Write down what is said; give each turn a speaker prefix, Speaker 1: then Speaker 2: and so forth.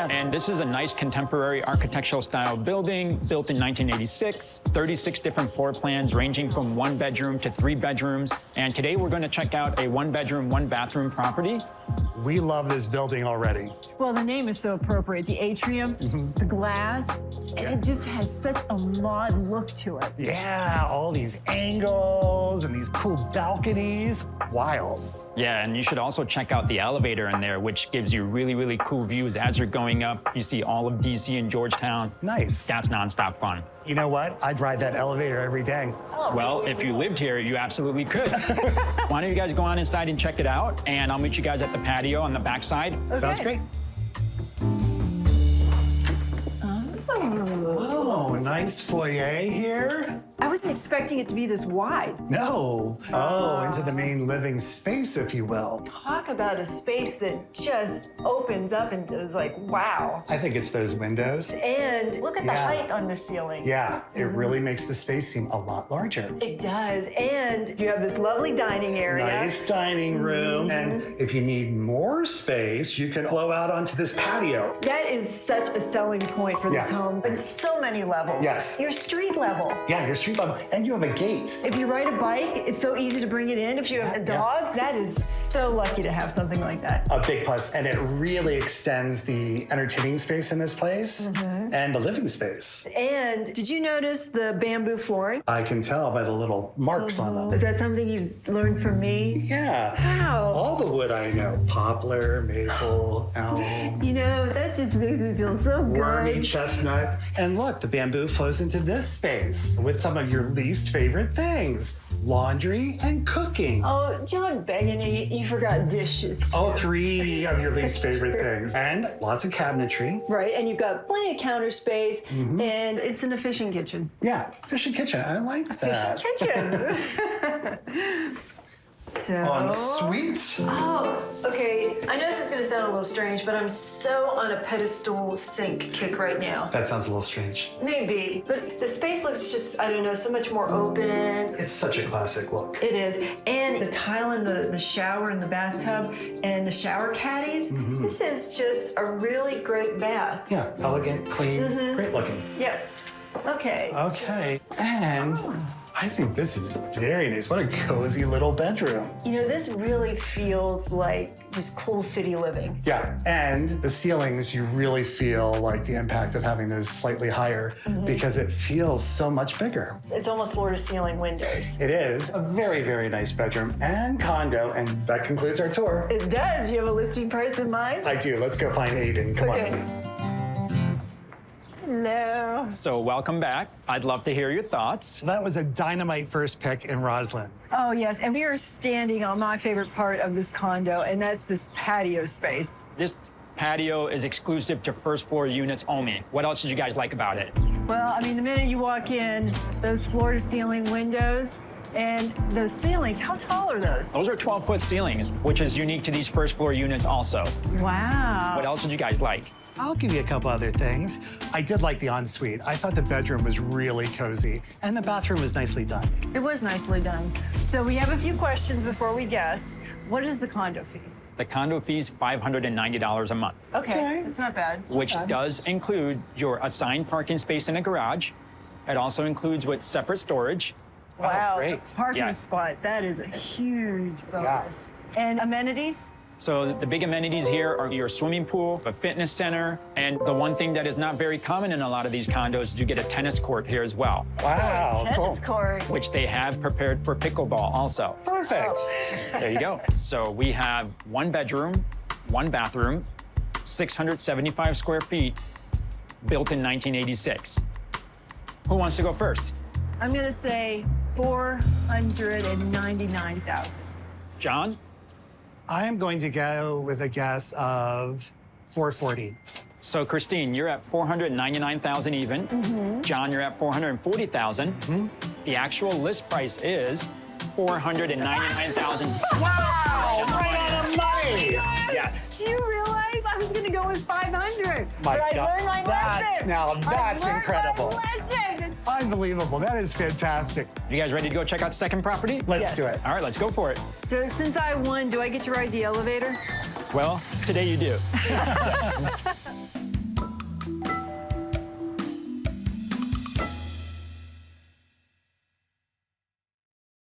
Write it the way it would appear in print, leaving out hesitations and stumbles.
Speaker 1: And this is a nice contemporary architectural style building built in 1986, 36 different floor plans ranging from 1 bedroom to 3 bedrooms. And today we're going to check out a 1 bedroom, 1 bathroom property.
Speaker 2: We love this building already.
Speaker 3: Well, the name is so appropriate. The atrium, the glass, and it just has such a mod look to it.
Speaker 2: Yeah, all these angles and these cool balconies. Wild.
Speaker 1: Yeah, and you should also check out the elevator in there, which gives you really, really cool views as you're going up. You see all of DC and Georgetown.
Speaker 2: Nice.
Speaker 1: That's nonstop fun.
Speaker 2: You know what? I'd ride that elevator every day.
Speaker 1: Well, if you lived here, you absolutely could. Why don't you guys go on inside and check it out, and I'll meet you guys at the patio on the backside.
Speaker 3: Okay.
Speaker 2: Sounds great. Oh, nice foyer here.
Speaker 3: I wasn't expecting it to be this wide.
Speaker 2: No. Oh, into the main living space, if you will.
Speaker 3: Talk about a space that just opens up and is like, wow.
Speaker 2: I think it's those windows.
Speaker 3: And look at the
Speaker 2: Yeah.
Speaker 3: height on the ceiling.
Speaker 2: Yeah, it really makes the space seem a lot larger.
Speaker 3: It does. And you have this lovely dining area.
Speaker 2: Nice dining room. And if you need more space, you can flow out onto this patio.
Speaker 3: That is such a selling point for this
Speaker 2: Yeah.
Speaker 3: home. And so many levels.
Speaker 2: Yes.
Speaker 3: Your street level.
Speaker 2: Yeah, your street level. And you have a gate.
Speaker 3: If you ride a bike, it's so easy to bring it in. If you have a dog, that is so lucky to have something like that.
Speaker 2: A big plus. And it really extends the entertaining space in this place and the living space.
Speaker 3: And did you notice the bamboo flooring?
Speaker 2: I can tell by the little marks on them.
Speaker 3: Is that something you learned from me?
Speaker 2: Yeah.
Speaker 3: How?
Speaker 2: All the wood I know. Poplar, maple, elm,
Speaker 3: You know, that just makes me feel so
Speaker 2: wormy
Speaker 3: good.
Speaker 2: chestnut. And look, the bamboo flows into this space with some of your least favorite things. Laundry and cooking.
Speaker 3: Oh, John Begeny, you forgot dishes.
Speaker 2: All 3 of your least favorite things. And lots of cabinetry.
Speaker 3: Right, and you've got plenty of counter space, and it's an efficient kitchen.
Speaker 2: Yeah, efficient kitchen. I like that.
Speaker 3: Efficient kitchen. So.
Speaker 2: Ensuite.
Speaker 3: Oh, okay. I know this is going to sound a little strange, but I'm so on a pedestal sink kick right now.
Speaker 2: That sounds a little strange.
Speaker 3: Maybe, but the space looks just, I don't know, so much more open.
Speaker 2: It's such a classic look.
Speaker 3: It is. And the tile in the shower and the bathtub and the shower caddies, this is just a really great bath.
Speaker 2: Yeah, elegant, clean, great looking.
Speaker 3: Yep. Okay.
Speaker 2: Okay, and I think this is very nice. What a cozy little bedroom.
Speaker 3: You know, this really feels like just cool city living.
Speaker 2: Yeah, and the ceilings, you really feel like the impact of having those slightly higher because it feels so much bigger.
Speaker 3: It's almost floor to ceiling windows.
Speaker 2: It is a very, very nice bedroom and condo, and that concludes our tour.
Speaker 3: It does. You have a listing price in mind?
Speaker 2: I do. Let's go find Aiden. Come
Speaker 3: Okay.
Speaker 2: on.
Speaker 3: Hello.
Speaker 1: So welcome back. I'd love to hear your thoughts.
Speaker 2: That was a dynamite first pick in Rosslyn.
Speaker 3: Oh, yes. And we are standing on my favorite part of this condo, and that's this patio space.
Speaker 1: This patio is exclusive to first floor units only. What else did you guys like about it?
Speaker 3: Well, I mean, the minute you walk in, those floor to ceiling windows and those ceilings, how tall are those?
Speaker 1: Those are 12-foot ceilings, which is unique to these first floor units also.
Speaker 3: Wow.
Speaker 1: What else did you guys like?
Speaker 2: I'll give you a couple other things. I did like the ensuite. I thought the bedroom was really cozy, and the bathroom was nicely done.
Speaker 3: It was nicely done. So we have a few questions before we guess. What is the condo fee?
Speaker 1: The condo fee's $590 a month,
Speaker 3: Okay, that's not bad.
Speaker 1: which does include your assigned parking space in a garage. It also includes with separate storage.
Speaker 3: Wow,
Speaker 2: great.
Speaker 3: the parking
Speaker 1: Yeah.
Speaker 3: spot, that is a huge bonus. And amenities?
Speaker 1: So the big amenities here are your swimming pool, a fitness center, and the one thing that is not very common in a lot of these condos is you get a tennis court here as well,
Speaker 2: Wow,
Speaker 3: Tennis
Speaker 2: cool.
Speaker 3: court.
Speaker 1: which they have prepared for pickleball also.
Speaker 2: Perfect.
Speaker 1: There you go. So we have 1 bedroom, 1 bathroom, 675 square feet, built in 1986. Who wants to go first?
Speaker 3: I'm gonna say 499,000.
Speaker 1: John?
Speaker 2: I am going to go with a guess of 440.
Speaker 1: So Christine, you're at 499,000 even. John, you're at 440,000. The actual list price is 499,000.
Speaker 2: Wow, right on the money.
Speaker 1: Yes.
Speaker 3: Do you realize I was gonna go with 500?
Speaker 2: My
Speaker 3: but I
Speaker 2: God,
Speaker 3: learned my lesson.
Speaker 2: now that's
Speaker 3: I learned
Speaker 2: incredible.
Speaker 3: My lesson.
Speaker 2: Unbelievable. That is fantastic.
Speaker 1: You guys ready to go check out the second property?
Speaker 2: Let's
Speaker 3: Yes.
Speaker 2: do it.
Speaker 1: All right, let's go for it.
Speaker 3: So since I won, do I get to ride the elevator?
Speaker 1: Well, today you do.